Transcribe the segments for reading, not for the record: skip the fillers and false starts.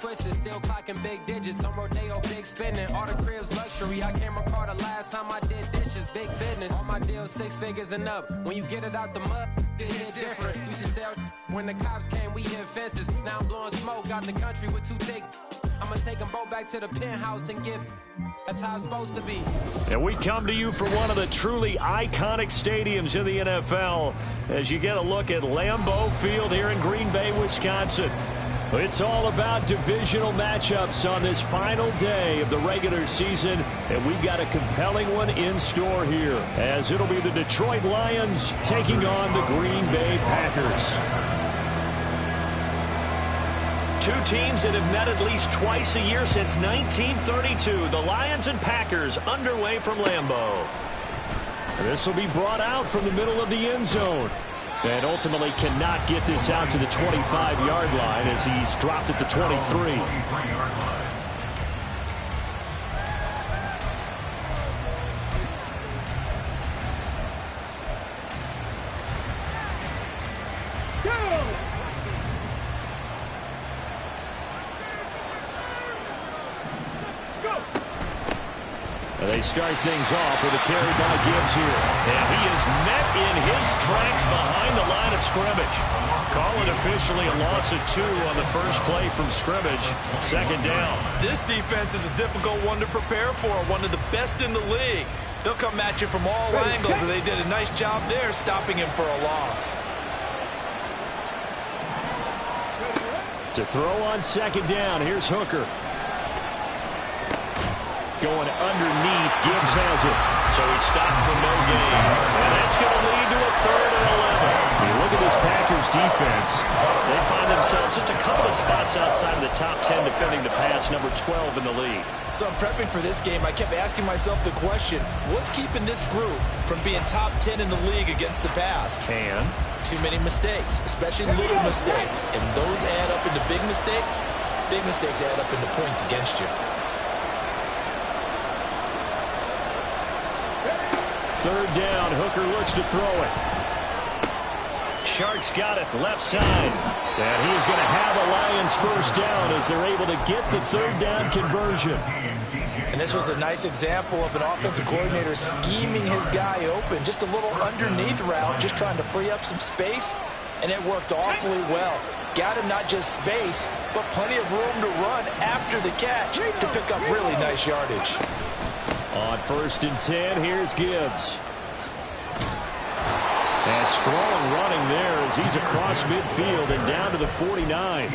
Twisted, still clocking big digits. On Rodeo, big spending. All the cribs luxury. I can't recall the last time I did dishes. Big business. All my deals 6 figures and up. When you get it out the mud, it hit different. Used to sell when the cops came, we hit fences. Now I'm blowing smoke out the country with 2 thick. I'ma take them both back to the penthouse and get. That's how it's supposed to be. And we come to you from one of the truly iconic stadiums in the NFL as you get a look at Lambeau Field here in Green Bay, Wisconsin. It's all about divisional matchups on this final day of the regular season, and we've got a compelling one in store here, as it'll be the Detroit Lions taking on the Green Bay Packers. Two teams that have met at least twice a year since 1932. The Lions and Packers underway from Lambeau. This will be brought out from the middle of the end zone. And ultimately cannot get this out to the 25-yard line as he's dropped at the 23. They start things off with a carry by Gibbs here. And he is met in his tracks behind the line of scrimmage. Call it officially a loss of 2 on the first play from scrimmage. Second down. This defense is a difficult one to prepare for, one of the best in the league. They'll come at you from all angles, and they did a nice job there stopping him for a loss. To throw on second down, here's Hooker. Going underneath, Gibbs has it. So he stopped for no gain. And that's going to lead to a 3rd and 11. I mean, look at this Packers defense. They find themselves just a couple of spots outside of the top 10 defending the pass, number 12 in the league. So I'm prepping for this game. I kept asking myself the question, what's keeping this group from being top 10 in the league against the pass? And? Too many mistakes, especially little mistakes. And those add up into big mistakes. Big mistakes add up into points against you. 3rd down, Hooker looks to throw it. Sharks got it, left side. And he is going to have a Lions first down as they're able to get the 3rd down conversion. And this was a nice example of an offensive coordinator scheming his guy open. Just a little underneath route, just trying to free up some space. And it worked awfully well. Got him not just space, but plenty of room to run after the catch to pick up really nice yardage. On 1st and 10, here's Gibbs. And strong running there as he's across midfield and down to the 49.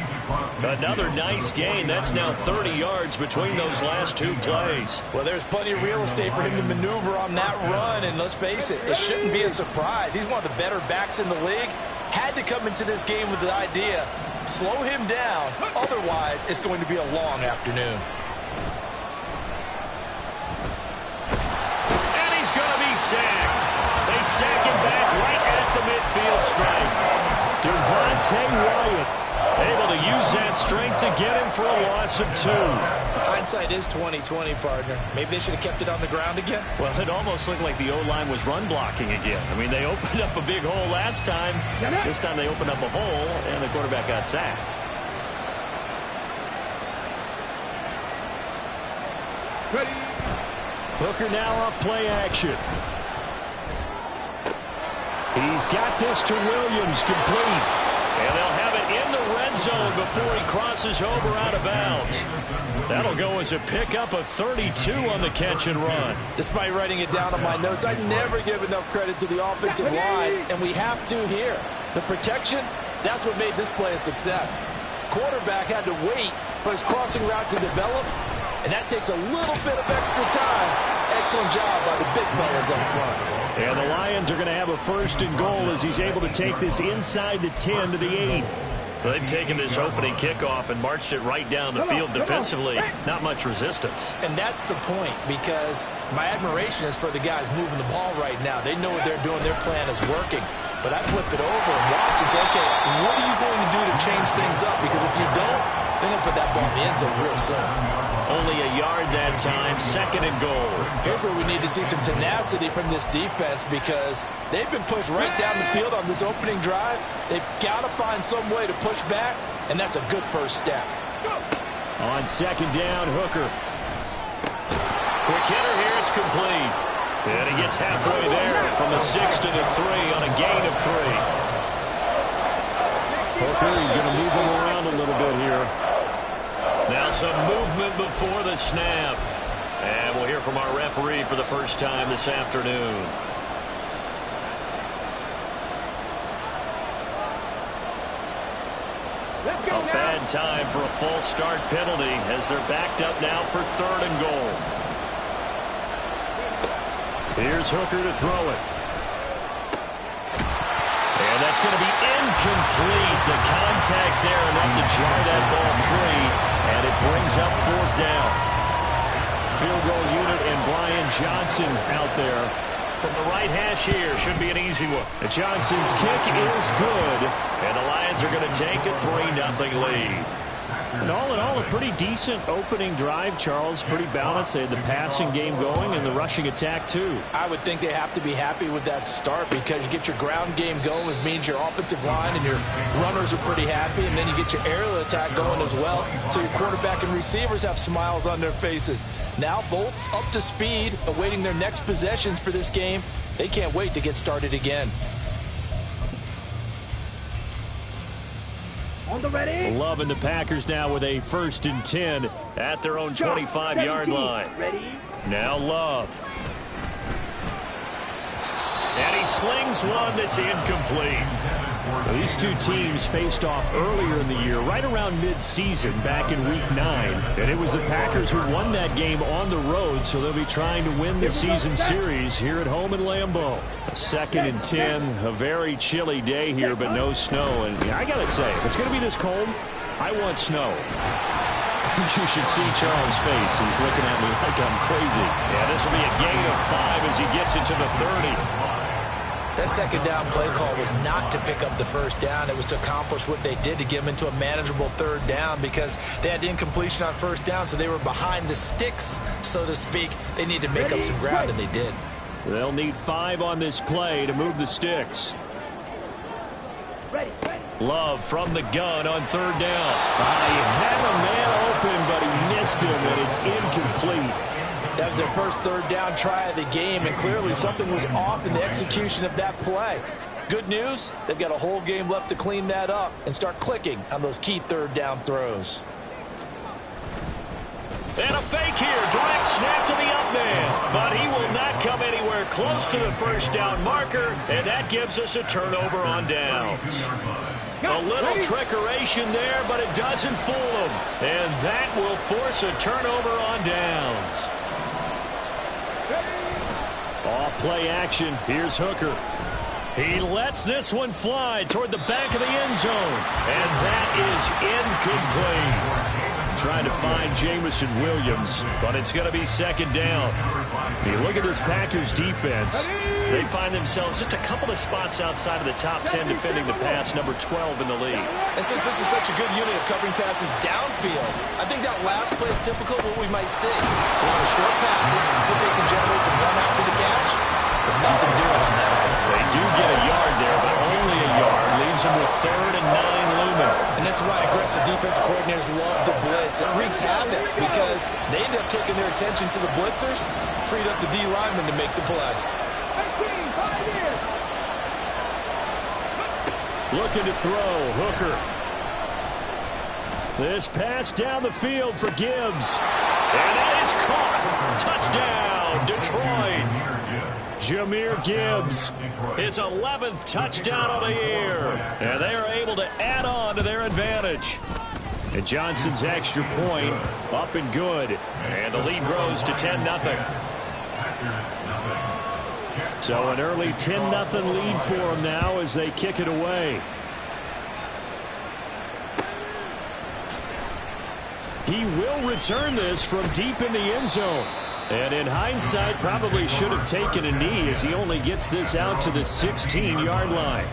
Another nice gain. That's now 30 yards between those last 2 plays. Well, there's plenty of real estate for him to maneuver on that run, and let's face it, it shouldn't be a surprise. He's one of the better backs in the league. Had to come into this game with the idea, slow him down, otherwise it's going to be a long afternoon. Sacked. They sack him back right at the midfield stripe. Devontae Wyatt able to use that strength to get him for a loss of 2. Hindsight is 20/20, partner. Maybe they should have kept it on the ground again. Well, it almost looked like the O-line was run blocking again. I mean, they opened up a big hole last time. This time they opened up a hole, and the quarterback got sacked. Ready. Hooker now off play action. He's got this to Williams, complete. And they'll have it in the red zone before he crosses over out of bounds. That'll go as a pickup of 32 on the catch and run. Despite writing it down on my notes, I never give enough credit to the offensive line, and we have to here. The protection, that's what made this play a success. Quarterback had to wait for his crossing route to develop, and that takes a little bit of extra time. Excellent job by the big fellas up front. And the Lions are going to have a 1st and goal as he's able to take this inside the 10 to the 8. Well, they've taken this opening kickoff and marched it right down the field defensively. Not much resistance. And that's the point, because my admiration is for the guys moving the ball right now. They know what they're doing. Their plan is working. But I flip it over and watch and say, okay, what are you going to do to change things up? Because if you don't, they're going to put that ball in the end zone real soon. Only a yard that time, 2nd and goal. Here's where we need to see some tenacity from this defense, because they've been pushed right down the field on this opening drive. They've got to find some way to push back, and that's a good first step. On second down, Hooker. Quick hitter here, it's complete. And he gets halfway there from the 6 to the 3 on a gain of 3. Hooker, he's going to move him around a little bit here. Now some movement before the snap. And we'll hear from our referee for the first time this afternoon. A bad time for a false start penalty as they're backed up now for 3rd and goal. Here's Hooker to throw it. And that's going to be incomplete. The contact there enough to jar that ball free. And it brings up 4th down. Field goal unit and Brian Johnson out there. From the right hash here, should be an easy one. Johnson's kick is good. And the Lions are going to take a 3-0 lead. And all in all, a pretty decent opening drive, Charles. Pretty balanced. They had the passing game going and the rushing attack, too. I would think they have to be happy with that start because you get your ground game going, which means your offensive line and your runners are pretty happy, and then you get your aerial attack going as well, so your quarterback and receivers have smiles on their faces. Now both up to speed, awaiting their next possessions for this game. They can't wait to get started again. Loving the Packers now with a 1st and 10 at their own 25-yard line. Now Love. And he slings one that's incomplete. These two teams faced off earlier in the year, right around mid-season, back in Week 9. And it was the Packers who won that game on the road, so they'll be trying to win the season series here at home in Lambeau. A 2nd and 10, a very chilly day here, but no snow. And I got to say, if it's going to be this cold, I want snow. You should see Charles' face. He's looking at me like I'm crazy. Yeah, this will be a gain of 5 as he gets it to the 30. That second down play call was not to pick up the 1st down. It was to accomplish what they did to get them into a manageable 3rd down because they had incompletion on 1st down, so they were behind the sticks, so to speak. They needed to make up some ground, and they did. They'll need 5 on this play to move the sticks. Love from the gun on 3rd down. He had a man open, but he missed him, and it's incomplete. That was their first 3rd down try of the game, and clearly something was off in the execution of that play. Good news, they've got a whole game left to clean that up and start clicking on those key 3rd down throws. And a fake here, direct snap to the up man, but he will not come anywhere close to the 1st down marker, and that gives us a turnover on downs. A little trickeration there, but it doesn't fool him, and that will force a turnover on downs. Off play action. Here's Hooker. He lets this one fly toward the back of the end zone. And that is incomplete. Trying to find Jameson Williams, but it's going to be 2nd down. You look at this Packers defense. They find themselves just a couple of spots outside of the top 10 defending the pass, number 12 in the league. And since this is such a good unit of covering passes downfield, I think that last play is typical of what we might see. A lot of short passes, so they can generate some run after the catch, but nothing doing on that. They do get a yard there, but only a yard. Leaves them with 3rd and 9 looming. And this is why aggressive defensive coordinators love to blitz. It wreaks havoc because they end up taking their attention to the blitzers, freed up the D lineman to make the play. Looking to throw, Hooker. This pass down the field for Gibbs. And it is caught. Touchdown, Detroit. Jahmyr Gibbs, his 11th touchdown of the year. And they are able to add on to their advantage. And Johnson's extra point up and good. And the lead grows to 10-0. So an early 10-0 lead for them now as they kick it away. He will return this from deep in the end zone. And in hindsight, probably should have taken a knee as he only gets this out to the 16-yard line.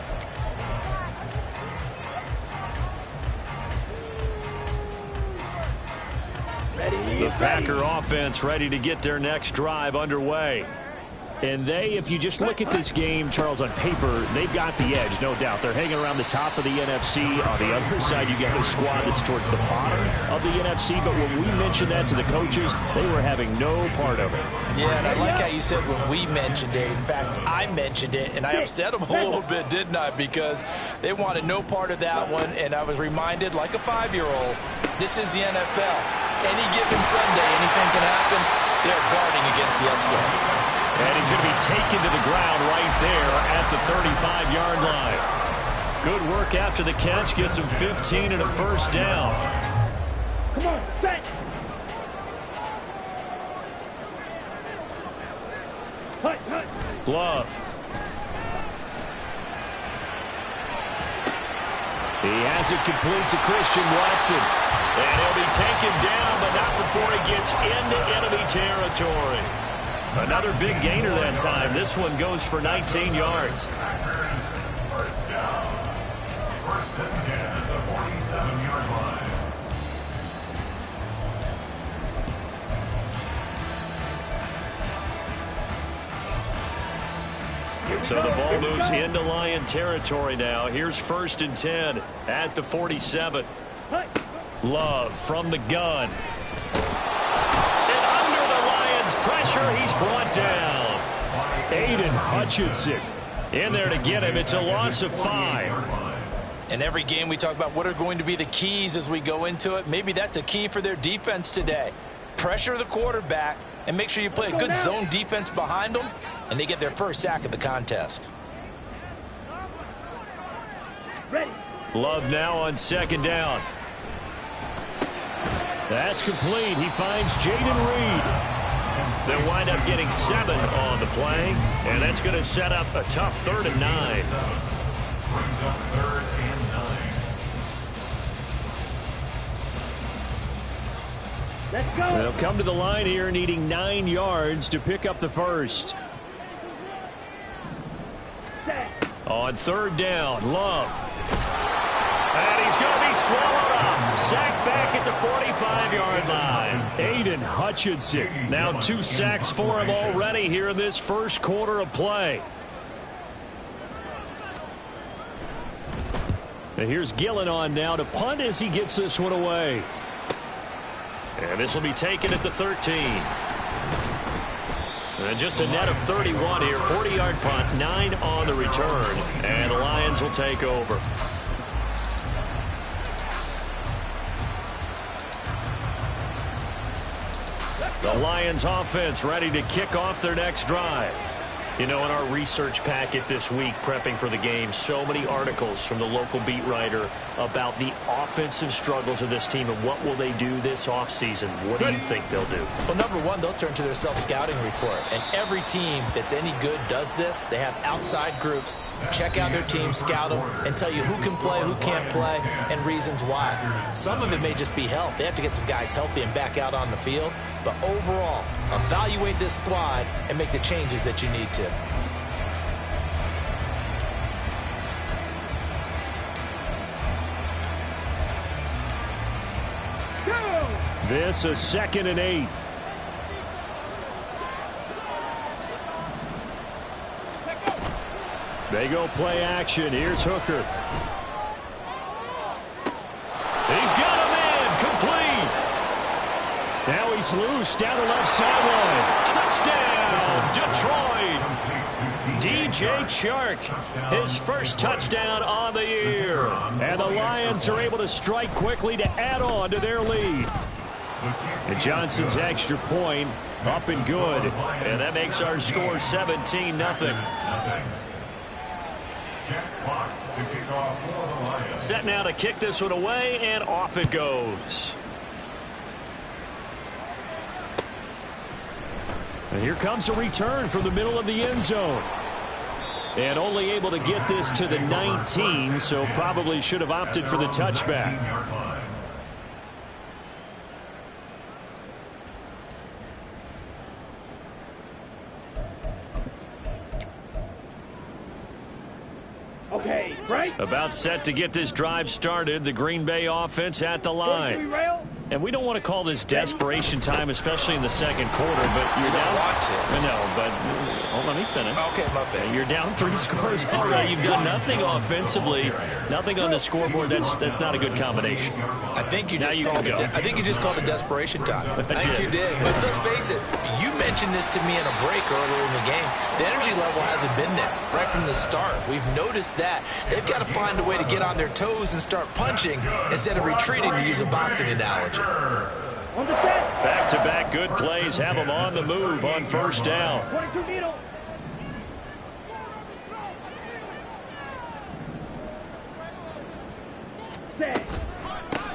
The Packer offense ready to get their next drive underway. And they, if you just look at this game, Charles, on paper, they've got the edge, no doubt. They're hanging around the top of the NFC. On the other side, you got a squad that's towards the bottom of the NFC. But when we mentioned that to the coaches, they were having no part of it. Yeah, and I like how you said when we mentioned it. In fact, I mentioned it, and I upset them a little bit, didn't I? Because they wanted no part of that one, and I was reminded, like a 5-year-old, this is the NFL. Any given Sunday, anything can happen. They're guarding against the upset. And he's going to be taken to the ground right there at the 35-yard line. Good work after the catch. Gets him 15 and a first down. Come on, set. Love. He has it complete to Christian Watson. And he'll be taken down, but not before he gets into enemy territory. Another big gainer that time. This one goes for 19 yards. First down. First and 10 at the 47-yard line. So the ball moves into Lion territory now. Here's first and 10 at the 47. Love from the gun. Pressure, he's brought down. Aiden Hutchinson in there to get him. It's a loss of 5. In every game we talk about what are going to be the keys as we go into it. Maybe that's a key for their defense today. Pressure the quarterback and make sure you play a good zone defense behind them, and they get their first sack of the contest. Love now on second down. That's complete. He finds Jaden Reed. They'll wind up getting 7 on the play, and that's going to set up a tough 3rd and 9. Brings up 3rd and 9. Let's go. They'll come to the line here needing 9 yards to pick up the first. On 3rd down, Love. And he's going to be swallowed up. Sacked back at the 45-yard line. Aiden Hutchinson. Now 2 sacks for him already here in this first quarter of play. And here's Gillen on now to punt as he gets this one away. And this will be taken at the 13. And just a net of 31 here. 40-yard punt, 9 on the return. And the Lions will take over. The Lions offense ready to kick off their next drive. You know, in our research packet this week, prepping for the game, so many articles from the local beat writer about the offensive struggles of this team and what will they do this offseason. What do you think they'll do? Well, number one, they'll turn to their self-scouting report. And every team that's any good does this. They have outside groups, check out their team, scout them, and tell you who can play, who can't play, and reasons why. Some of it may just be health. They have to get some guys healthy and back out on the field. But overall, evaluate this squad and make the changes that you need to. This is 2nd and 8. They go play action. Here's Hooker. He's got him in. Complete. Now he's loose down the left sideline. Touchdown, Detroit. DJ Chark, his first touchdown on the year. And the Lions are able to strike quickly to add on to their lead. And Johnson's extra point up and good. And that makes our score 17-0. Set now to kick this one away, and off it goes. And here comes a return from the middle of the end zone. And only able to get this to the 19, so probably should have opted for the touchback. Okay, right. About set to get this drive started. The Green Bay offense at the line. And we don't want to call this desperation time, especially in the second quarter, but you're down. Want to. No, but let me finish. Okay, my bad. You're down 3 scores already. You've done nothing offensively, nothing on the scoreboard. That's not a good combination. I think you just called it desperation time. I think you did. But let's face it, you mentioned this to me in a break earlier in the game. The energy level hasn't been there right from the start. We've noticed that. They've got to find a way to get on their toes and start punching instead of retreating, to use a boxing analogy. Back-to-back good plays have them on the move on first down.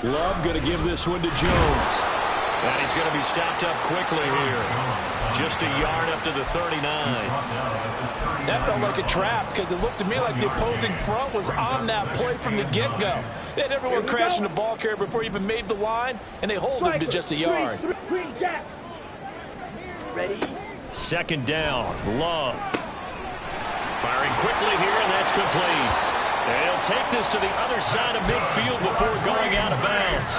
Love going to give this one to Jones. And he's going to be stopped up quickly here. Just a yard up to the 39. That felt like a trap because it looked to me like the opposing front was on that play from the get-go. They had everyone crashing the ball carrier before he even made the line, and they hold him to just a yard. Ready? Second down, Love. Firing quickly here, and that's complete. And he'll take this to the other side of midfield before going out of bounds.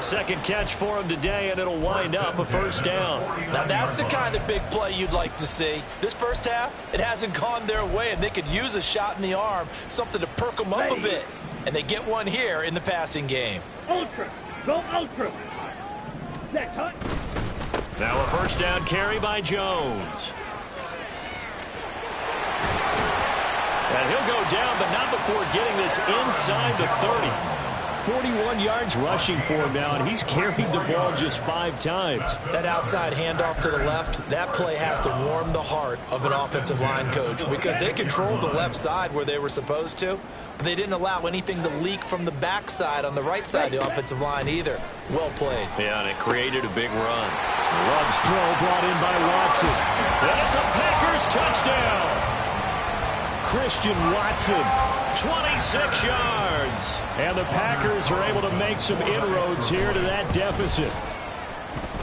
Second catch for him today, and it'll wind up a first down. Now that's the kind of big play you'd like to see. This first half, it hasn't gone their way, and they could use a shot in the arm, something to perk them up a bit. And they get one here in the passing game. Ultra. Go ultra. Set, hut. Now a first down carry by Jones. And he'll go down, but not before getting this inside the 30. 41 yards rushing for him now, and he's carried the ball just 5 times. That outside handoff to the left, that play has to warm the heart of an offensive line coach because they controlled the left side where they were supposed to, but they didn't allow anything to leak from the backside on the right side of the offensive line either. Well played. Yeah, and it created a big run. Love's throw brought in by Watson. And it's a Packers touchdown. Christian Watson, 26 yards. And the Packers are able to make some inroads here to that deficit.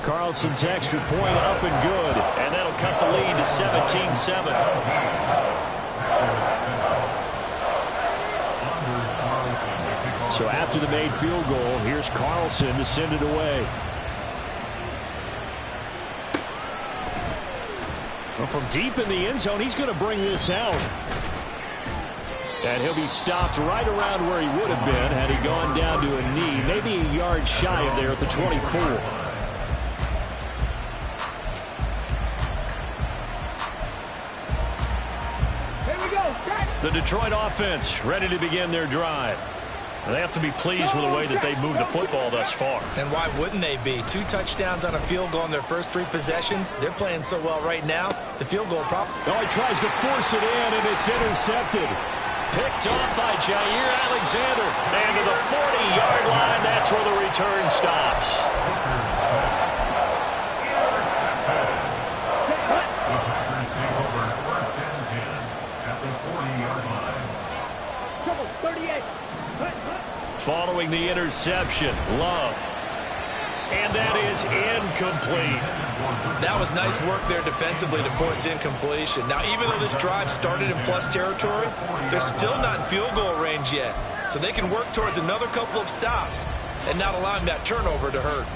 Carlson's extra point up and good. And that'll cut the lead to 17-7. So after the made field goal, here's Carlson to send it away. Well, from deep in the end zone, he's going to bring this out. And he'll be stopped right around where he would have been had he gone down to a knee, maybe a yard shy of there at the 24. Here we go. Set. The Detroit offense ready to begin their drive. They have to be pleased with the way that they've moved the football thus far. And why wouldn't they be? 2 touchdowns on a field goal in their first 3 possessions. They're playing so well right now. The field goal problem. Oh, he tries to force it in, and it's intercepted. Picked off by Jair Alexander. And to the 40-yard line, that's where the return stops. Following the interception, Love. And that is incomplete. That was nice work there defensively to force incompletion. Now, even though this drive started in plus territory, they're still not in field goal range yet. So they can work towards another couple of stops and not allowing that turnover to hurt.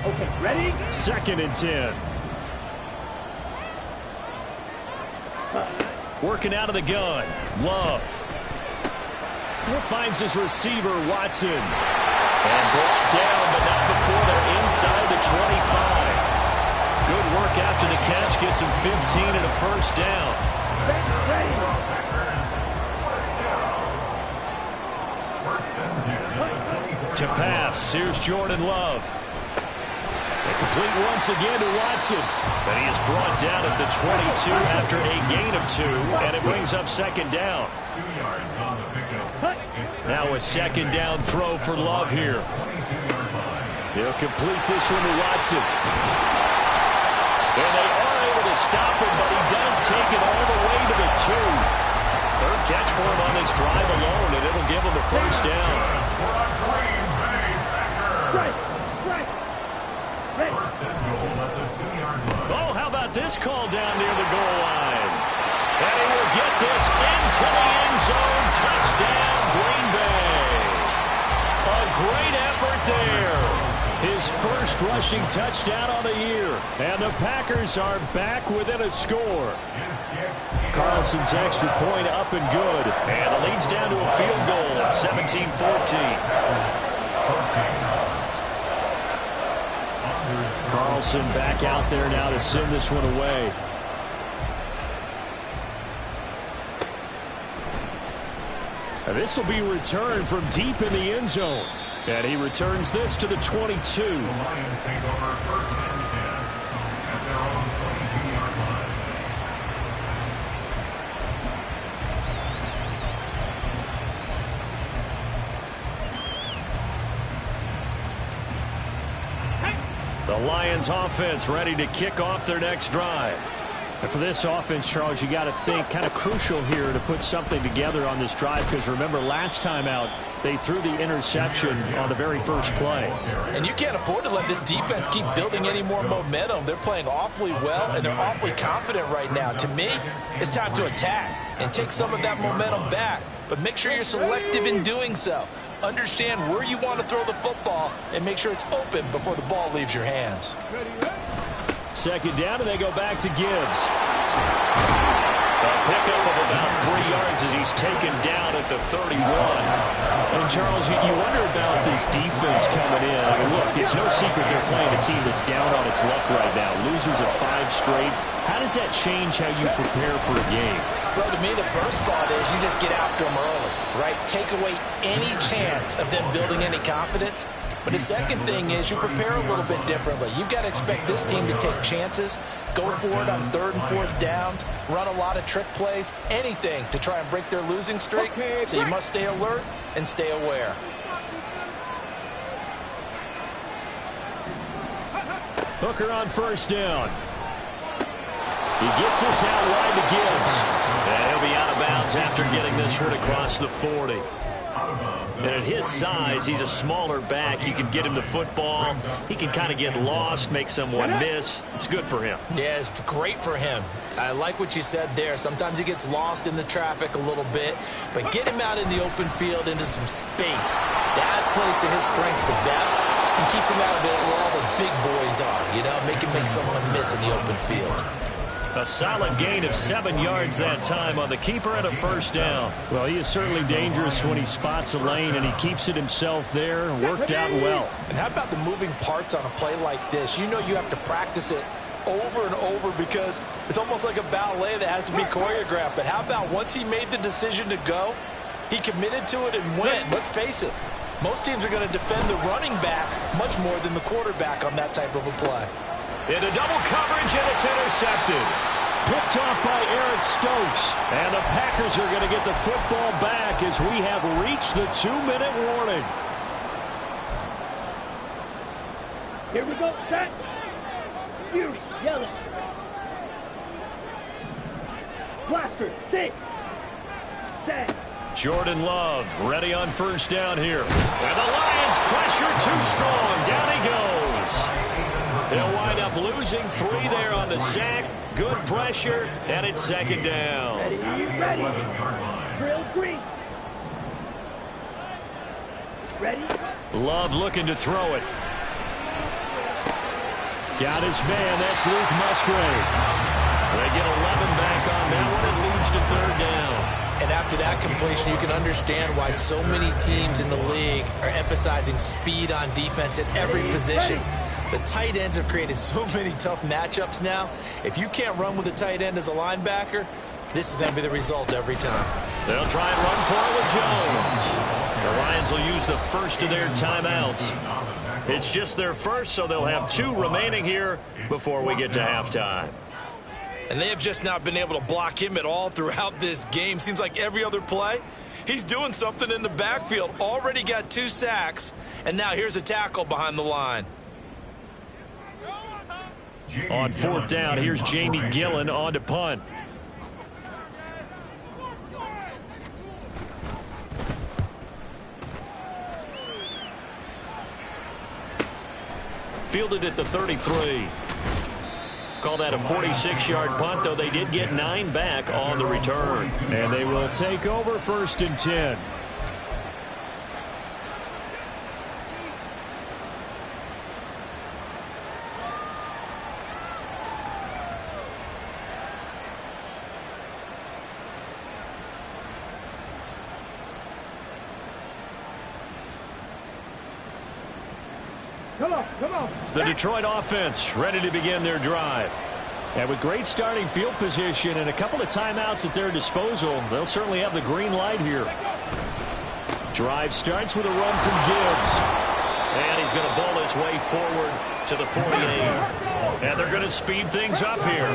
Okay, ready? 2nd and 10. Working out of the gun. Love. Finds his receiver, Watson. And brought down, but not before they're inside the 25. Good work after the catch. Gets him 15 and a first down. To pass, here's Jordan Love. And complete once again to Watson. And he is brought down at the 22 after a gain of 2, and it brings up 2nd down. 2 yards on the pickup. Now a 2nd down throw for Love here. He'll complete this one to Watson. And they are able to stop him, but he does take it all the way to the 2. 3rd catch for him on this drive alone, and it'll give him the first down. Oh, how about this call down near the goal line? And he will get this to the end zone. Touchdown, Green Bay. A great effort there. His first rushing touchdown on the year. And the Packers are back within a score. Carlson's extra point up and good. And the lead's down to a field goal at 17-14. Carlson back out there now to send this one away. And this will be returned from deep in the end zone. And he returns this to the 22. The Lions take over first and 10 at their own 22-yard line. The Lions offense ready to kick off their next drive. And for this offense, Charles, you got to think kind of crucial here to put something together on this drive, because remember last time out they threw the interception on the very first play. And you can't afford to let this defense keep building any more momentum. They're playing awfully well, and they're awfully confident right now. To me, it's time to attack and take some of that momentum back, but make sure you're selective in doing so. Understand where you want to throw the football and make sure it's open before the ball leaves your hands. Second down, and they go back to Gibbs. A pickup of about 3 yards as he's taken down at the 31. And, Charles, you wonder about this defense coming in. I mean, look, it's no secret they're playing a team that's down on its luck right now. Losers of 5 straight. How does that change how you prepare for a game? Well, to me, the first thought is you just get after them early, right? Take away any chance of them building any confidence. But the second thing is you prepare a little bit differently. You've got to expect this team to take chances, go for it on 3rd and 4th downs, run a lot of trick plays, anything to try and break their losing streak. So you must stay alert and stay aware. Hooker on first down. He gets this out wide to Gibbs. And he'll be out of bounds after getting this one across the 40. And at his size, he's a smaller back. You can get him the football. He can kind of get lost, make someone miss. It's good for him. Yeah, it's great for him. I like what you said there. Sometimes he gets lost in the traffic a little bit, but get him out in the open field into some space. That plays to his strengths the best and keeps him out of it where all the big boys are, you know, make him make someone miss in the open field. A solid gain of 7 yards that time on the keeper and a first down. Well, he is certainly dangerous when he spots a lane, and he keeps it himself there. Worked out well. And how about the moving parts on a play like this? You know you have to practice it over and over because it's almost like a ballet that has to be choreographed. But how about once he made the decision to go, he committed to it and went. Let's face it, most teams are going to defend the running back much more than the quarterback on that type of a play. Into double coverage, and it's intercepted. Picked off by Eric Stokes. And the Packers are going to get the football back as we have reached the 2-minute warning. Here we go, set. You yellow. Blaster, 6. Set. Jordan Love ready on first down here. And the Lions pressure too strong. Down he goes. They'll wind up losing 3 there on the sack. Good pressure, and it's second down. Ready, ready. Drill green. Ready. Love looking to throw it. Got his man, that's Luke Musgrave. They get 11 back on that one. It leads to 3rd down. And after that completion, you can understand why so many teams in the league are emphasizing speed on defense at every position. The tight ends have created so many tough matchups now. If you can't run with a tight end as a linebacker, this is going to be the result every time. They'll try and run for it with Jones. The Lions will use the first of their timeouts. It's just their first, so they'll have 2 remaining here before we get to halftime. And they have just not been able to block him at all throughout this game. Seems like every other play, he's doing something in the backfield. Already got 2 sacks, and now here's a tackle behind the line. On 4th down, here's Jamie Gillen on to punt. Fielded at the 33. call that a 46-yard punt, though they did get 9 back on the return. And they will take over 1st and 10. The Detroit offense ready to begin their drive. And with great starting field position and a couple of timeouts at their disposal, they'll certainly have the green light here. Drive starts with a run from Gibbs. And he's going to bowl his way forward to the 48. And they're going to speed things up here.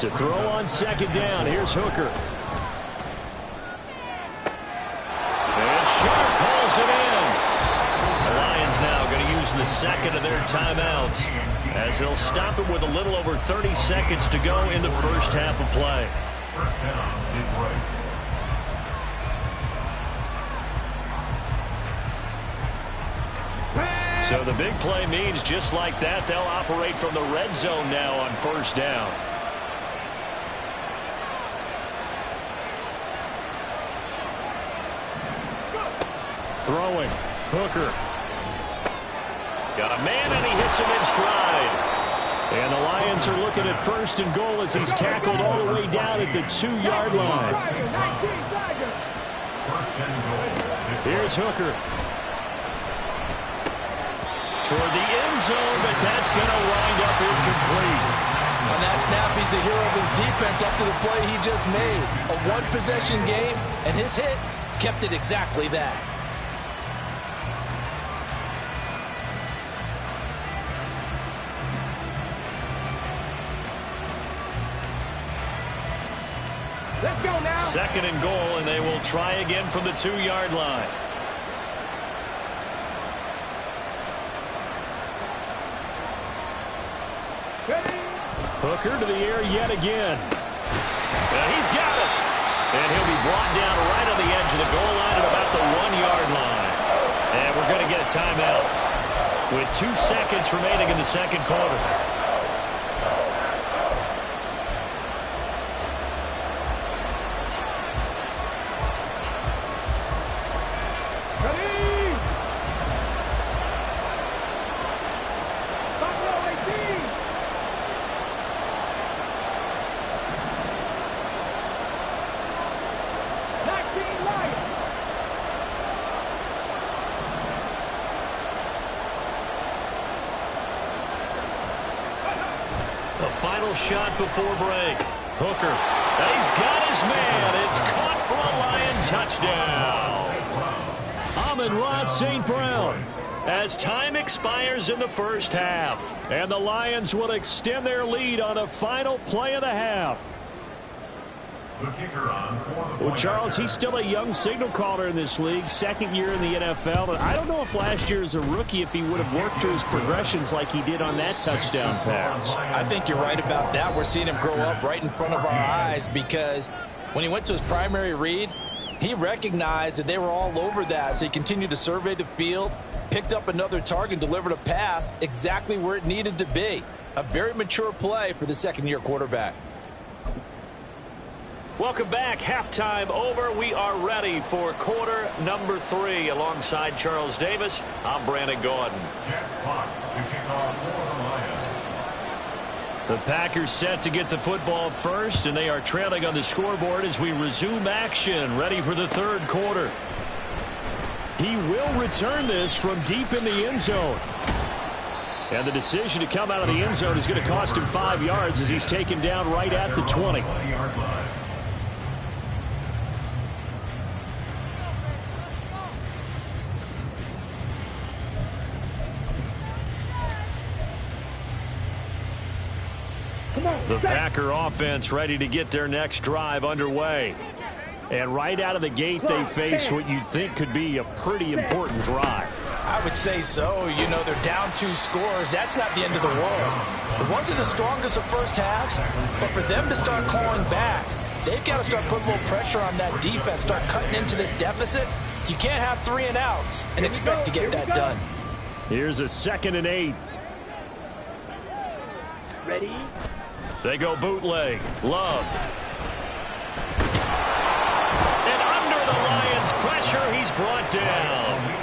To throw on 2nd down, here's Hooker. And Sharp pulls it in. The Lions now going to use the 2nd of their timeouts as they'll stop it with a little over 30 seconds to go in the first half of play. First down is right. So the big play means just like that, they'll operate from the red zone now on 1st down. Throwing. Hooker. Got a man, and he hits him in stride. And the Lions are looking at 1st and goal as he's tackled all the way down at the 2-yard line. Here's Hooker. Toward the end zone, but that's going to wind up incomplete. On that snap, he's the hero of his defense after the play he just made. A one-possession game, and his hit kept it exactly that. Let's go now. 2nd and goal, and they will try again from the 2-yard line. Hooker to the air yet again. And he's got it. And he'll be brought down right on the edge of the goal line at about the 1-yard line. And we're going to get a timeout with 2 seconds remaining in the 2nd quarter. Final shot before break. Hooker. He's got his man. It's caught for a Lion touchdown. Amon-Ra St. Brown. As time expires in the first half. And the Lions will extend their lead on the final play of the half. The kicker on for the Well, Charles, he's still a young signal caller in this league, 2nd year in the NFL. And I don't know if last year as a rookie if he would have worked through his progressions like he did on that touchdown pass. I think you're right about that. We're seeing him grow up right in front of our eyes because when he went to his primary read, he recognized that they were all over that. So he continued to survey the field, picked up another target, delivered a pass exactly where it needed to be. A very mature play for the 2nd-year quarterback. Welcome back. Halftime over. We are ready for quarter number 3. Alongside Charles Davis, I'm Brandon Gordon. Jack Fox to kick off for the Lions. The Packers set to get the football first, and they are trailing on the scoreboard as we resume action, ready for the 3rd quarter. He will return this from deep in the end zone. And the decision to come out of the end zone is going to cost him 5 yards as he's taken down right at the 20. The Packer offense ready to get their next drive underway. And right out of the gate, they face what you'd think could be a pretty important drive. I would say so. You know, they're down 2 scores. That's not the end of the world. It wasn't the strongest of first halves, but for them to start clawing back, they've got to start putting a little pressure on that defense, start cutting into this deficit. You can't have 3 and outs and expect to get that done. Here's a 2nd and 8. Ready? They go bootleg. Love. And under the Lions' pressure, he's brought down.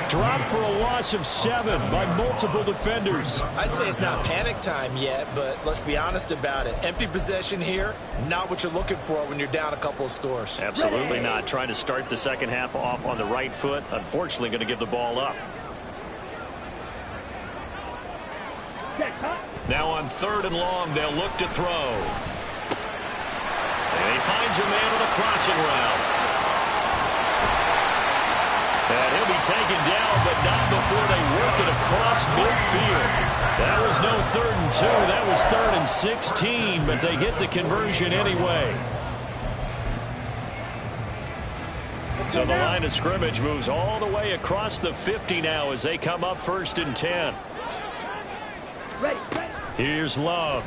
Dropped for a loss of 7 by multiple defenders. I'd say it's not panic time yet, but let's be honest about it. Empty possession here, not what you're looking for when you're down a couple of scores. Absolutely not. Trying to start the second half off on the right foot. Unfortunately, going to give the ball up. Now on 3rd and long, they'll look to throw. And he finds a man with a crossing route. And he'll be taken down, but not before they work it across midfield. That was no 3rd and 2. That was 3rd and 16, but they get the conversion anyway. So the line of scrimmage moves all the way across the 50 now as they come up 1st and 10. Here's Love.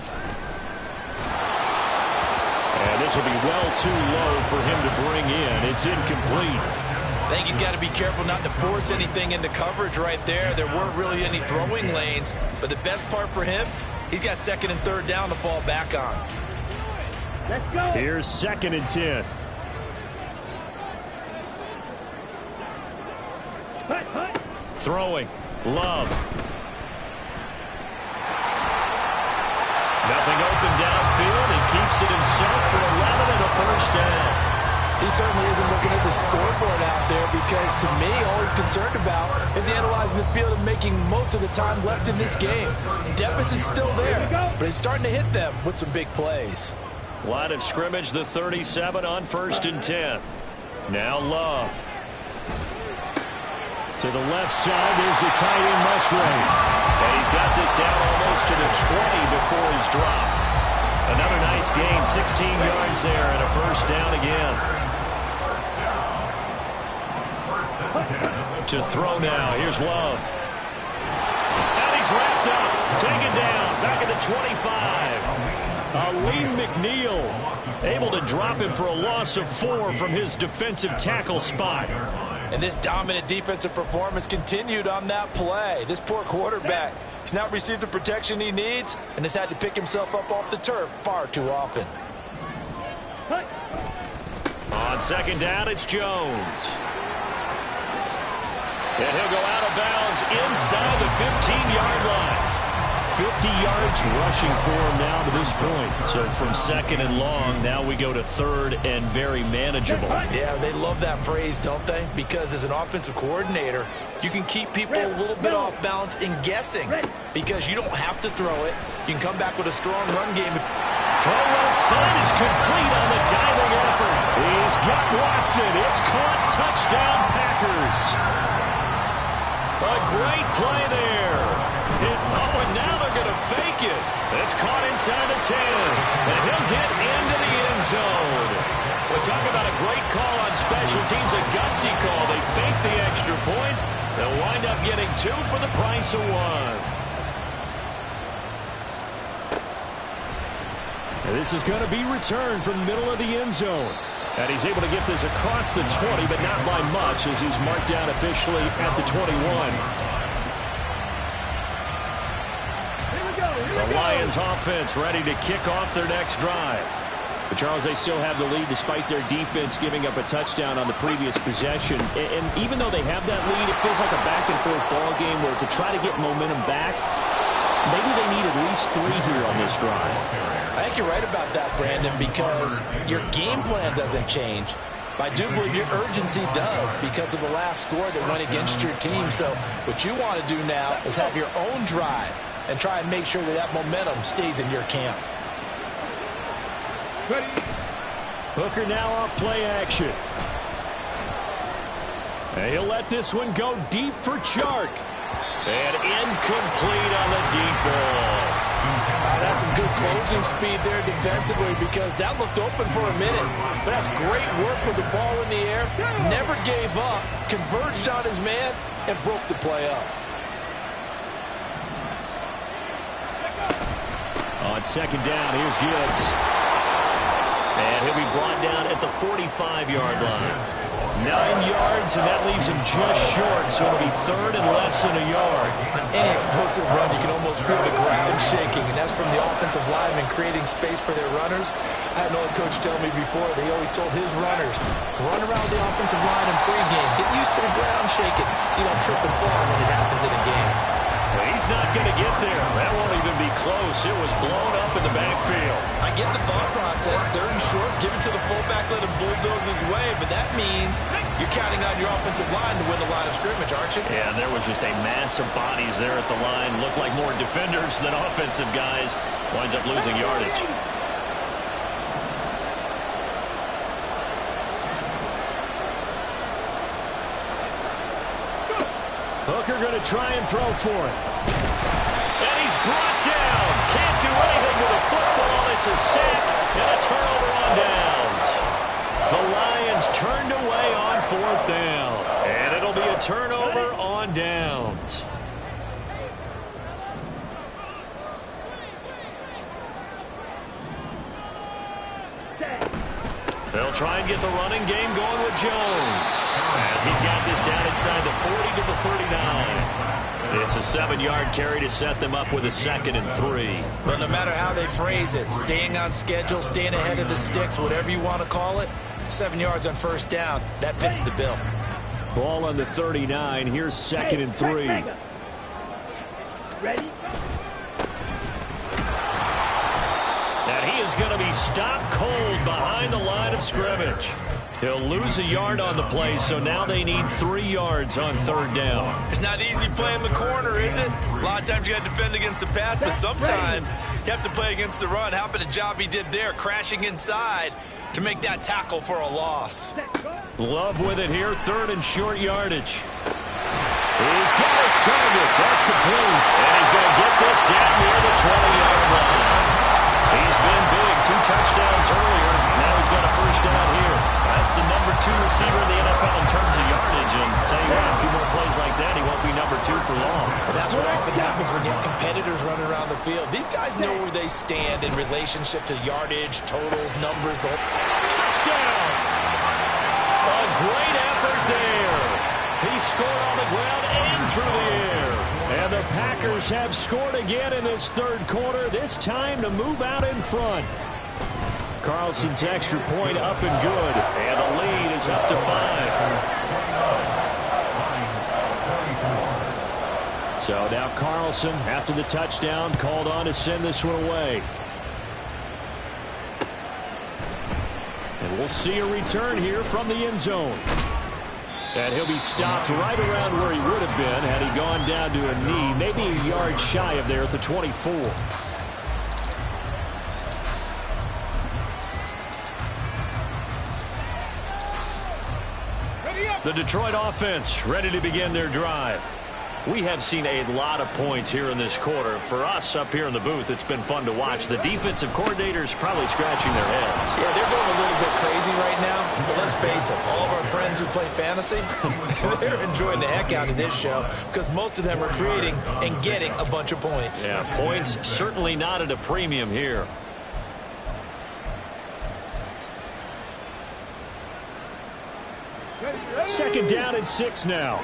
And this will be well too low for him to bring in. It's incomplete. I think he's got to be careful not to force anything into coverage right there. There weren't really any throwing lanes, but the best part for him, he's got 2nd and 3rd down to fall back on. Let's go. Here's 2nd and 10. Throwing. Love. Nothing open downfield. He keeps it himself for 11 and a 1st down. He certainly isn't looking at the scoreboard out there because, to me, all he's concerned about is analyzing the field and making most of the time left in this game. Deficit's still there, but he's starting to hit them with some big plays. Line of scrimmage, the 37 on 1st and 10. Now Love. To the left side, there's the tight end Musgrave. And he's got this down almost to the 20 before he's dropped. Another nice gain, 16 yards there, and a 1st down again. To throw now, here's Love. And he's wrapped up, taken down, back at the 25. Aleem McNeil able to drop him for a loss of 4 from his defensive tackle spot. And this dominant defensive performance continued on that play. This poor quarterback has not received the protection he needs and has had to pick himself up off the turf far too often. On 2nd down, it's Jones. And he'll go out of bounds inside the 15-yard line. 50 yards rushing for him now to this point. So from 2nd and long, now we go to 3rd and very manageable. Yeah, they love that phrase, don't they? Because as an offensive coordinator, you can keep people a little bit off balance in guessing because you don't have to throw it. You can come back with a strong run game. Throw well side is complete on the diving effort. He's got Watson. It's caught. Touchdown, Packers. A great play there. And now they're going to fake it. It's caught inside the 10. And he'll get into the end zone. We're talking about a great call on special teams, a gutsy call. They fake the extra point. They'll wind up getting 2 for the price of 1. And this is going to be returned from the middle of the end zone. And he's able to get this across the 20, but not by much as he's marked down officially at the 21. The Lions offense ready to kick off their next drive. But Charles, they still have the lead despite their defense giving up a touchdown on the previous possession. And even though they have that lead, it feels like a back-and-forth ball game where to try to get momentum back, maybe they need at least 3 here on this drive. I think you're right about that, Brandon, because your game plan doesn't change. But I do believe your urgency does because of the last score that went against your team. So what you want to do now is have your own drive and try and make sure that that momentum stays in your camp. Hooker now off play action. And he'll let this one go deep for Chark. And incomplete on the deep ball. That's some good closing speed there defensively because that looked open for a minute. But that's great work with the ball in the air. Never gave up, converged on his man, and broke the play up. On 2nd down, here's Gibbs. And And he'll be brought down at the 45-yard line. 9 yards, and that leaves him just short, so it'll be third and less than a yard. On any explosive run, you can almost feel the ground shaking, and that's from the offensive linemen creating space for their runners. I had an old coach tell me before, they always told his runners, run around the offensive line in pregame. Get used to the ground shaking so you don't trip and fall when it happens in a game. He's not going to get there. That won't even be close. It was blown up in the backfield. I get the thought process. Third and short, give it to the fullback, let him bulldoze his way. But that means you're counting on your offensive line to win the line of scrimmage, aren't you? Yeah, there was just a mass of bodies there at the line. Looked like more defenders than offensive guys. Winds up losing yardage. Hooker going to try and throw for it. And he's brought down. Can't do anything with a football. It's a sack and a turnover on downs. The Lions turned away on 4th down. And it'll be a turnover on downs. They'll try and get the running game going with Jones, as he's got this down inside the 40 to the 39. It's a 7-yard carry to set them up with a 2nd and 3. But no matter how they phrase it, staying on schedule, staying ahead of the sticks, whatever you want to call it, 7 yards on 1st down, that fits the bill. Ball on the 39. Here's 2nd and 3. Ready? And he is going to be stopped cold behind the line of scrimmage. He'll lose a yard on the play, so now they need 3 yards on 3rd down. It's not easy playing the corner, is it? A lot of times you got to defend against the pass, but sometimes you have to play against the run. How about the job he did there, crashing inside to make that tackle for a loss? Love with it here, 3rd and short yardage. He's got his target. That's complete. And he's going to get this down near the 20-yard line. He's been big, 2 touchdowns earlier. Now he's got a 1st down here. That's the number 2 receiver in the NFL in terms of yardage. And tell you what, a few more plays like that, he won't be number 2 for long. Well, that's what often happens when you have competitors running around the field. These guys know where they stand in relationship to yardage, totals, numbers. Touchdown! A great effort there. He scored on the ground and through the air. And the Packers have scored again in this 3rd quarter, this time to move out in front. Carlson's extra point up and good, and the lead is up to 5. So now Carlson, after the touchdown, called on to send this one away. And we'll see a return here from the end zone. And he'll be stopped right around where he would have been had he gone down to a knee, maybe a yard shy of there at the 24. The Detroit offense ready to begin their drive. We have seen a lot of points here in this quarter. For us up here in the booth, it's been fun to watch. The defensive coordinators probably scratching their heads. Yeah, they're going a little bit crazy right now. But let's face it, all of our friends who play fantasy, they're enjoying the heck out of this show because most of them are creating and getting a bunch of points. Yeah, points certainly not at a premium here. Second down and 6 now.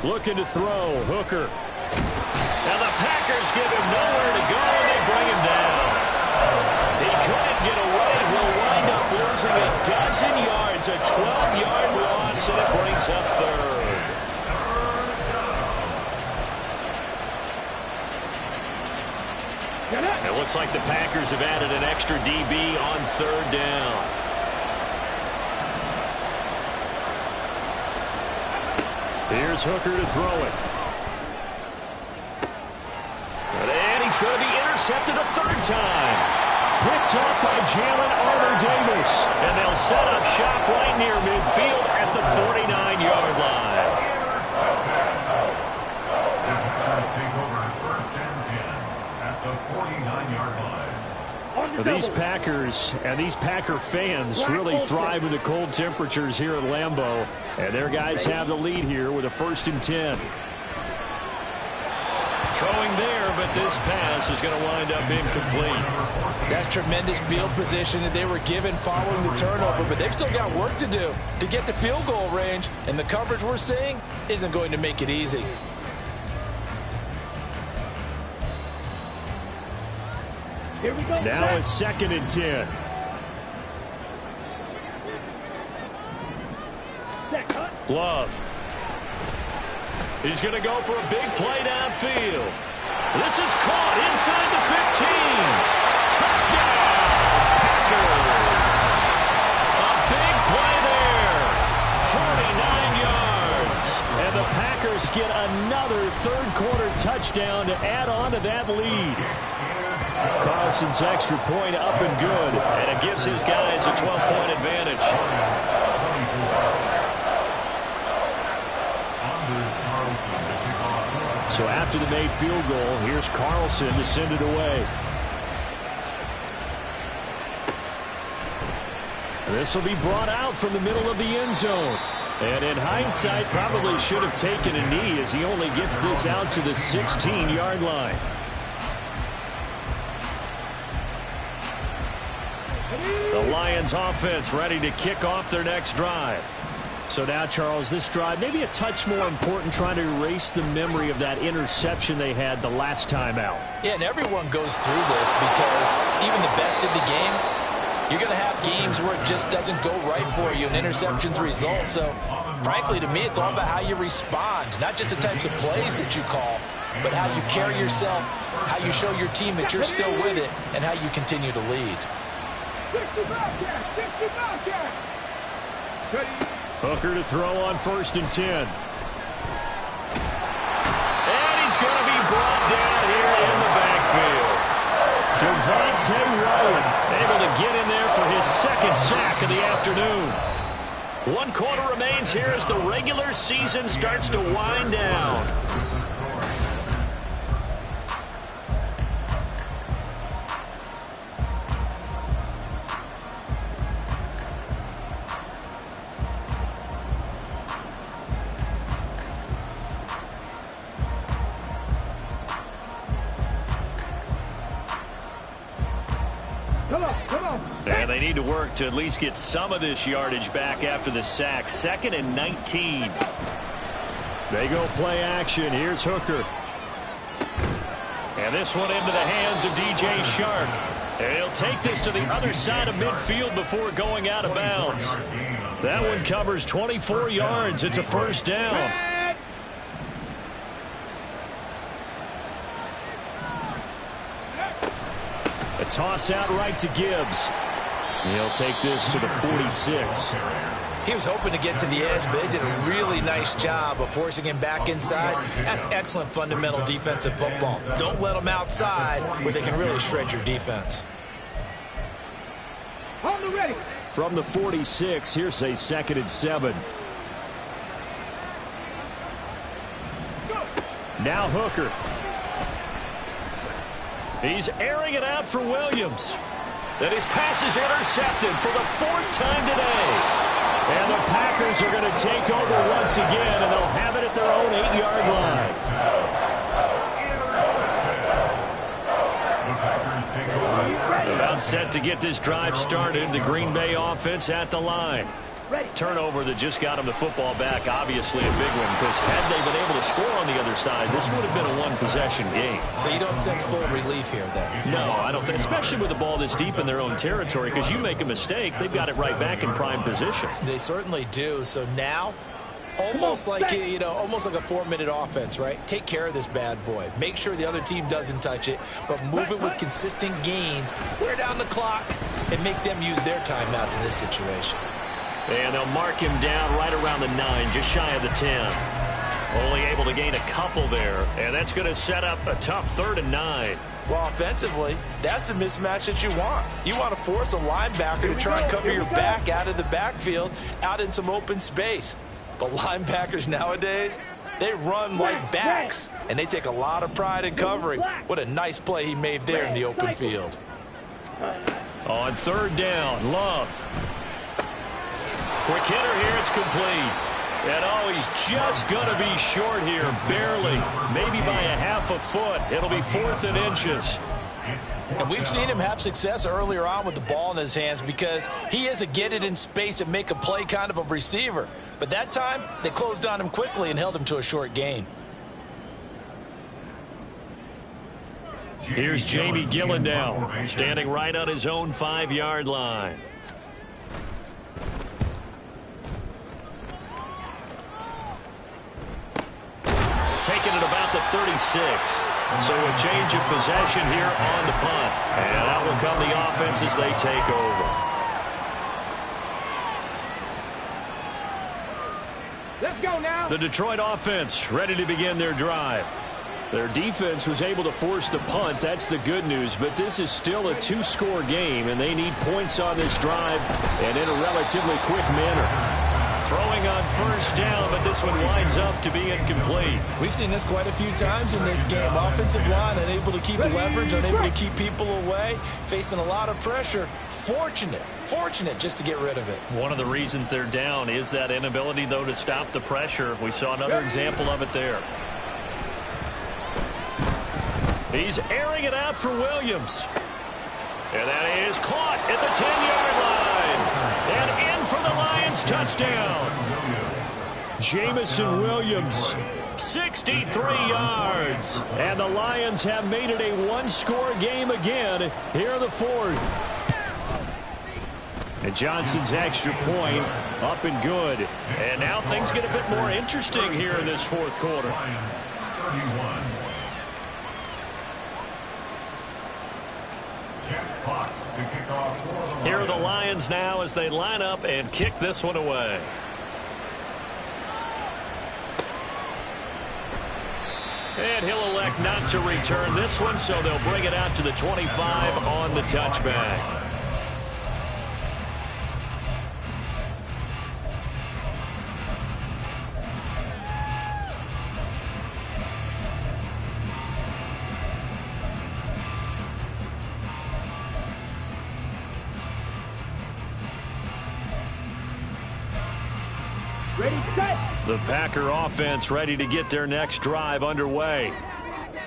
Looking to throw, Hooker. And the Packers give him nowhere to go, and they bring him down. He couldn't get away. He'll wind up losing a dozen yards, a 12-yard loss, and it brings up 3rd. It looks like the Packers have added an extra DB on 3rd down. Here's Hooker to throw it. And he's going to be intercepted a 3rd time. Picked up by Jalen Armour-Davis. And they'll set up shop right near midfield at the 49-yard line. Take over 1st and 10 at the 49-yard line. The these Packers and these Packer fans really thrive in the cold temperatures here at Lambeau. And their guys have the lead here with a 1st and 10. Throwing there, but this pass is going to wind up incomplete. That's tremendous field position that they were given following the turnover, but they've still got work to do to get to field goal range, and the coverage we're seeing isn't going to make it easy. Here we go. Now it's 2nd and 10. Love. He's going to go for a big play downfield. This is caught inside the 15. Touchdown, Packers. A big play there. 49 yards. And the Packers get another third-quarter touchdown to add on to that lead. Carlson's extra point up and good, and it gives his guys a 12-point advantage. So after the made field goal, here's Carlson to send it away. This will be brought out from the middle of the end zone. And in hindsight, probably should have taken a knee as he only gets this out to the 16-yard line. The Lions offense ready to kick off their next drive. So now, Charles, this drive maybe a touch more important, trying to erase the memory of that interception they had the last time out. Yeah, and everyone goes through this because even the best in the game, you're going to have games where it just doesn't go right for you, and interceptions result. So, frankly, to me, it's all about how you respond, not just the types of plays that you call, but how you carry yourself, how you show your team that you're still with it, and how you continue to lead. Hooker to throw on 1st and 10. And he's going to be brought down here in the backfield. Devontae Rowan able to get in there for his 2nd sack of the afternoon. 1 quarter remains here as the regular season starts to wind down. And they need to work to at least get some of this yardage back after the sack. 2nd and 19. They go play action. Here's Hooker. And this one into the hands of DJ Shark. And he'll take this to the other side of midfield before going out of bounds. That one covers 24 yards. It's a 1st down. A toss out right to Gibbs. He'll take this to the 46. He was hoping to get to the edge, but they did a really nice job of forcing him back inside. That's excellent fundamental defensive football. Don't let them outside where they can really shred your defense. On the ready. From the 46, here's a 2nd and 7. Now Hooker. He's airing it out for Williams. That his pass is intercepted for the 4th time today. And the Packers are going to take over once again, and they'll have it at their own 8-yard line. About set to get this drive started. The Green Bay offense at the line. Turnover that just got him the football back, obviously a big one, because had they been able to score on the other side, this would have been a one-possession game. So you don't sense full relief here, then? No, I don't think, especially with the ball this deep in their own territory, because you make a mistake, they've got it right back in prime position. They certainly do. So now, almost like, you know, almost like a 4-minute offense, right? Take care of this bad boy. Make sure the other team doesn't touch it, but move it with consistent gains, wear down the clock, and make them use their timeouts in this situation. And they'll mark him down right around the 9, just shy of the 10. Only able to gain a couple there, and that's going to set up a tough 3rd and 9. Well, offensively, that's the mismatch that you want. You want to force a linebacker to try and cover your back out of the backfield, out in some open space. But linebackers nowadays, they run like backs, and they take a lot of pride in covering. What a nice play he made there in the open field. On third down, Love. Quick hitter here, it's complete. And oh, he's just going to be short here, barely. Maybe by a half a foot. It'll be 4th and inches. And we've seen him have success earlier on with the ball in his hands because he is a get it in space and make a play kind of a receiver. But that time, they closed on him quickly and held him to a short gain. Here's Jamie Gillen now, standing right on his own 5-yard line. Taking it about the 36. So a change of possession here on the punt. And out will come the offense as they take over. Let's go now. The Detroit offense ready to begin their drive. Their defense was able to force the punt. That's the good news. But this is still a 2-score game, and they need points on this drive and in a relatively quick manner. Throwing on first down, but this one winds up to be incomplete. We've seen this quite a few times in this game. Offensive line unable to keep leverage, unable to keep people away, facing a lot of pressure. Fortunate just to get rid of it. One of the reasons they're down is that inability, though, to stop the pressure. We saw another example of it there. He's airing it out for Williams. And that is caught at the 10-yard line. And in for the Lions touchdown. Jamison Williams, 63 yards. And the Lions have made it a 1-score game again here in the 4th. And Johnson's extra point up and good. And now things get a bit more interesting here in this 4th quarter. Here are the Lions now as they line up and kick this one away. And he'll elect not to return this one, so they'll bring it out to the 25 on the touchback. The Packer offense ready to get their next drive underway.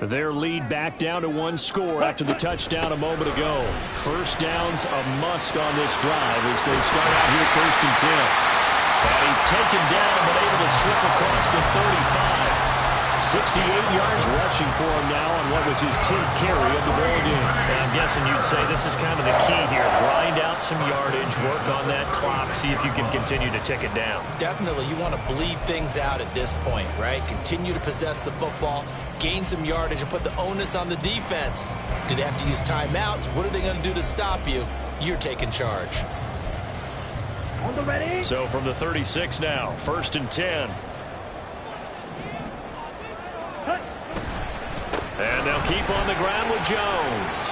Their lead back down to 1 score after the touchdown a moment ago. First down's a must on this drive as they start out here 1st and 10. And he's taken down but able to slip across the 35. 68 yards rushing for him now on what was his 10th carry of the ball game. And I'm guessing you'd say this is kind of the key here. Grind out some yardage, work on that clock, see if you can continue to tick it down. Definitely, you want to bleed things out at this point, right? Continue to possess the football, gain some yardage, and put the onus on the defense. Do they have to use timeouts? What are they going to do to stop you? You're taking charge. On the ready. So from the 36 now, 1st and 10. And they'll keep on the ground with Jones.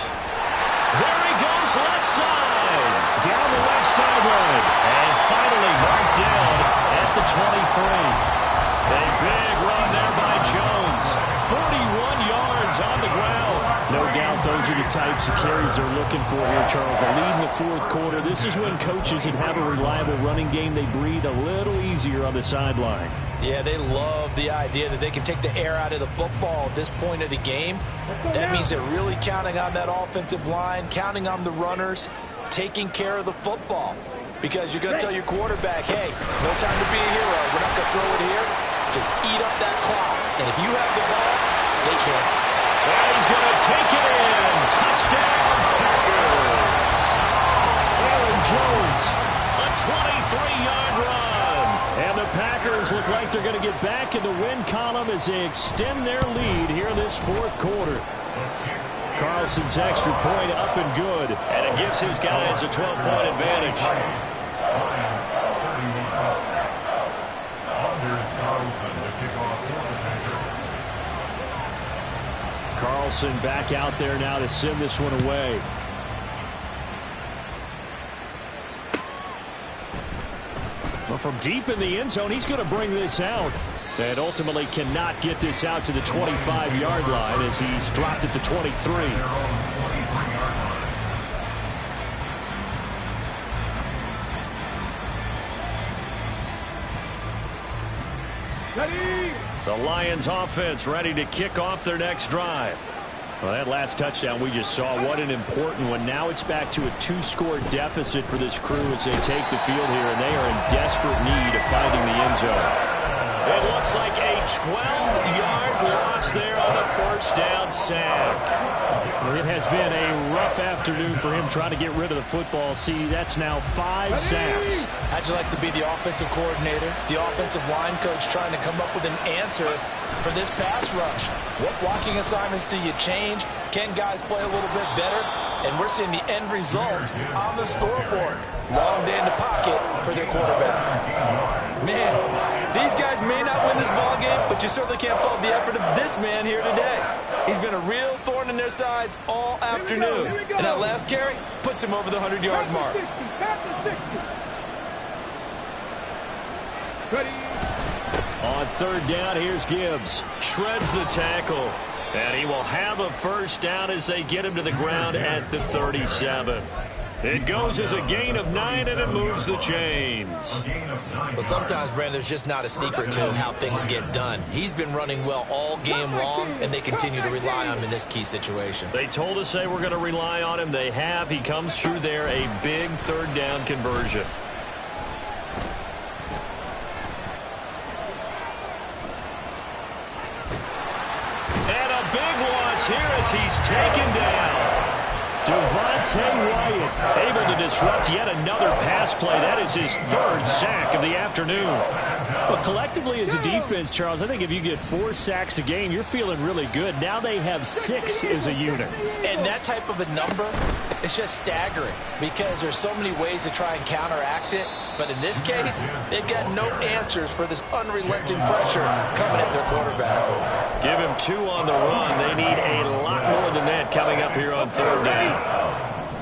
There he goes, left side. Down the left sideline. And finally marked down at the 23. A big run there by Jones. 41 yards on the ground. No doubt those are the types of carries they're looking for here, Charles. A lead in the 4th quarter. This is when coaches that have a reliable running game, they breathe a little easier on the sideline. Yeah, they love the idea that they can take the air out of the football at this point of the game. That means they're really counting on that offensive line, counting on the runners, taking care of the football. Because you're going to tell your quarterback, hey, no time to be a hero. We're not going to throw it here. Just eat up that clock. And if you have the ball, they can't. And he's going to take it in. Touchdown, Packers. Aaron Jones, a 23-yard run. And the Packers look like they're going to get back in the win column as they extend their lead here in this 4th quarter. Carlson's extra point up and good. And it gives his guys a 12-point advantage. Carlson back out there now to send this one away. Well, from deep in the end zone, he's going to bring this out. And ultimately cannot get this out to the 25-yard line as he's dropped at the 23. The Lions offense ready to kick off their next drive. Well, that last touchdown we just saw, what an important one. Now it's back to a 2-score deficit for this crew as they take the field here, and they are in desperate need of finding the end zone. It looks like a 12-yard loss there on the first down sack. Well, it has been a rough afternoon for him trying to get rid of the football. See, that's now 5 sacks. How'd you like to be the offensive coordinator, the offensive line coach trying to come up with an answer for this pass rush? What blocking assignments do you change? Can guys play a little bit better? And we're seeing the end result on the scoreboard. Long day in the pocket for their quarterback. Man, these guys may not win this ball game, but you certainly can't fault the effort of this man here today. He's been a real thorn in their sides all afternoon. And that last carry puts him over the 100-yard mark. On third down, here's Gibbs. Shreds the tackle. And he will have a first down as they get him to the ground at the 37. It goes as a gain of 9, and it moves the chains. Well, sometimes, Brandon, there's just not a secret to how things get done. He's been running well all game long, and they continue to rely on him in this key situation. They told us they were going to rely on him. They have. He comes through there, a big third down conversion. And a big loss here as he's taken down. Devontae Wyatt able to disrupt yet another pass play. That is his 3rd sack of the afternoon. Well, collectively as a defense, Charles, I think if you get 4 sacks a game, you're feeling really good. Now they have 6 as a unit. And that type of a number is just staggering because there's so many ways to try and counteract it. But in this case, they've got no answers for this unrelenting pressure coming at their quarterback. Give him 2 on the run. They need a lot more than that coming up here on third down.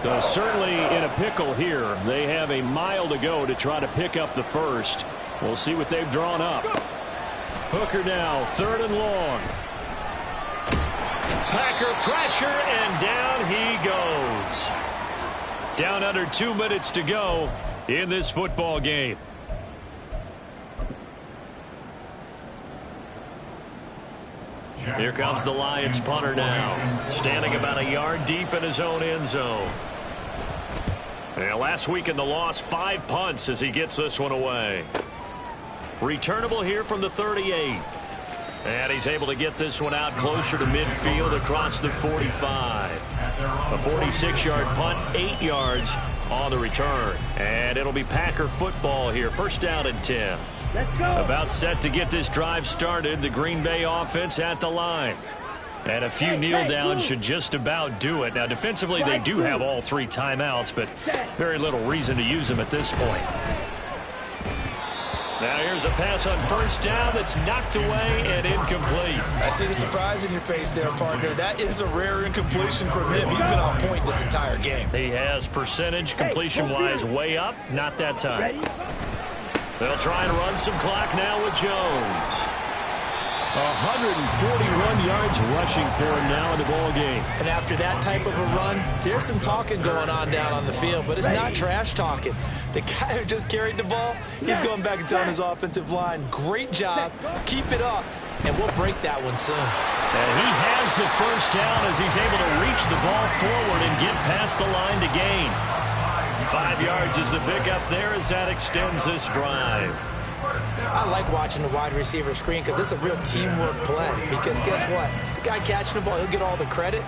So certainly in a pickle here. They have a mile to go to try to pick up the first. We'll see what they've drawn up. Hooker now, 3rd and long. Packer pressure, and down he goes. Down under 2 minutes to go in this football game. Here comes the Lions punter now, standing about a yard deep in his own end zone. And last week in the loss, 5 punts as he gets this one away. Returnable here from the 38. And he's able to get this one out closer to midfield across the 45. A 46-yard punt, 8 yards on the return. And it'll be Packer football here. First down and 10. About set to get this drive started. The Green Bay offense at the line. And a few kneel downs should just about do it. Now, defensively, they do have all 3 timeouts, but very little reason to use them at this point. Now here's a pass on first down that's knocked away and incomplete. I see the surprise in your face there, partner. That is a rare incompletion from him. He's been on point this entire game. He has percentage completion-wise way up. Not that time. They'll try and run some clock now with Jones. 141 yards rushing for him now in the ball game. And after that type of a run, there's some talking going on down on the field, but it's not trash talking. The guy who just carried the ball, he's going back and telling his offensive line, great job, keep it up, and we'll break that one soon. And he has the first down as he's able to reach the ball forward and get past the line to gain. 5 yards is the pickup there as that extends this drive. I like watching the wide receiver screen because it's a real teamwork play. Because guess what? The guy catching the ball, he'll get all the credit.